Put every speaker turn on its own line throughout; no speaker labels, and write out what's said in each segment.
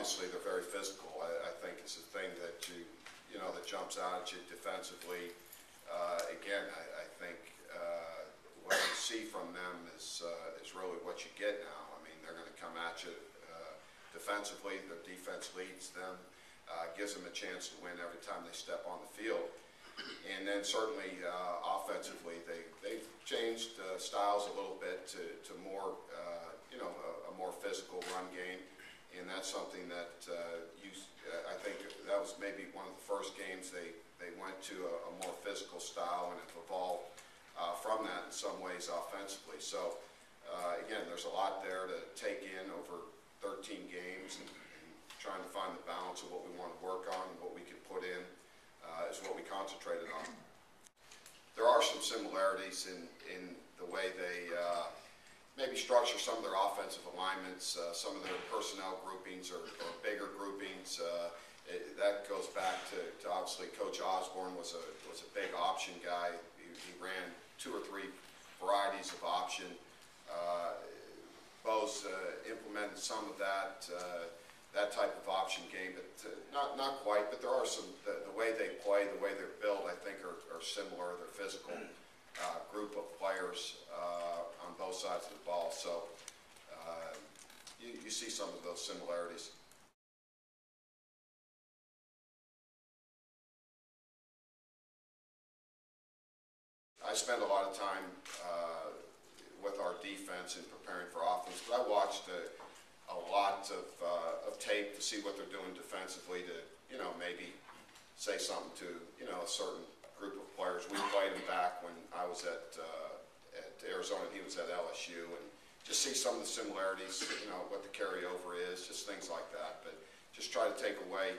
obviously they're very physical. I think it's a thing that that jumps out at you defensively. Again, I think what you see from them is really what you get now. I mean, they're going to come at you defensively. Their defense leads them, gives them a chance to win every time they step on the field. And then certainly offensively, they've changed styles a little bit to more, a more physical run game. And that's something that I think that was maybe one of the first games they went to a more physical style, and have evolved from that in some ways offensively. So again, there's a lot there to take in over 13 games, and trying to find the balance of what we want to work on and what we can put in is what we concentrated on. There are some similarities in the way they maybe structure some of their offensive alignments. Some of their personnel groupings are bigger groupings. That goes back to obviously Coach Osborne was a big option guy. He ran 2 or 3 varieties of option. Bo's implemented some of that type of option game, but not quite. But there are some, the way they play, the way they're built, I think are similar. They're physical group of players on both sides of the ball. So you see some of those similarities. I spend a lot of time with our defense in preparing for offense, but I watched a lot of tape to see what they're doing defensively to, maybe say something to, a certain group of players. We played him back when I was at Arizona and he was at LSU, and just see some of the similarities, what the carryover is, just things like that. But just try to take away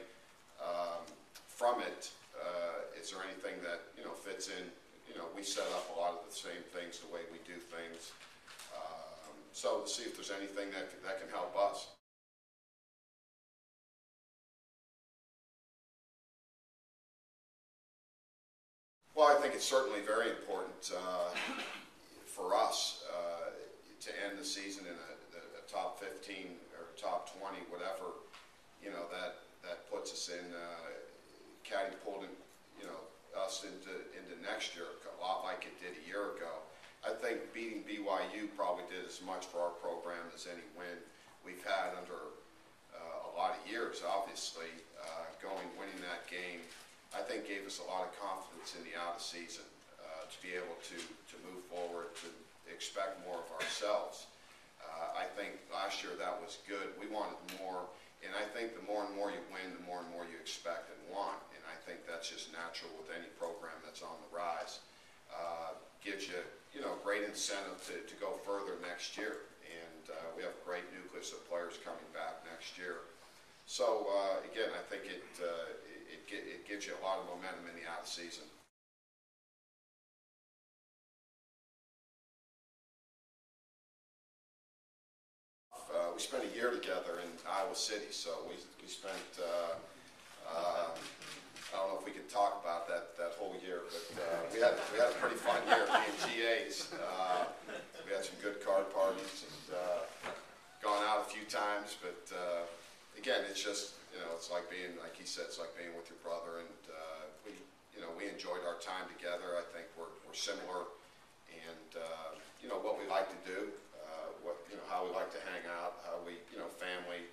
from it, is there anything that, fits in? We set up a lot of the same things, the way we do things. So to see if there's anything that can help us. Well, I think it's certainly very important for us to end the season in a top 15 or top 20, whatever, that puts us in catapulting, us into next year, a lot like it did a year ago. I think beating BYU probably did as much for our program as any win we've had under a lot of years. Obviously, winning that game, I think gave us a lot of confidence in the out of season to be able to move forward, to expect more of ourselves. I think last year that was good. We wanted more, and I think the more and more you win, the more and more you expect and want. And I think that's just natural with any program that's on the rise. Gives you, great incentive to go further next year. And we have a great nucleus of players coming back next year. So again, I think it gives you a lot of momentum in the out of season. We spent a year together in Iowa City, so we spent. I don't know if we can talk about that whole year, but we had a pretty fun year being GAs. We had some good card parties and gone out a few times, but again, it's just it's like being, like he said, it's like being with your brother, and we enjoyed our time together. I think we're similar, and what we like to do, how we like to hang out, how we family.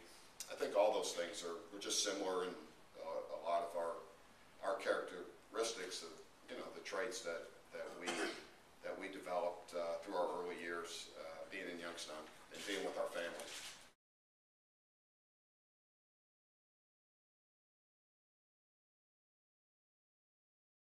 I think all those things we're just similar in a lot of our characteristics of the traits that we developed through our early years being in Youngstown and being with our families.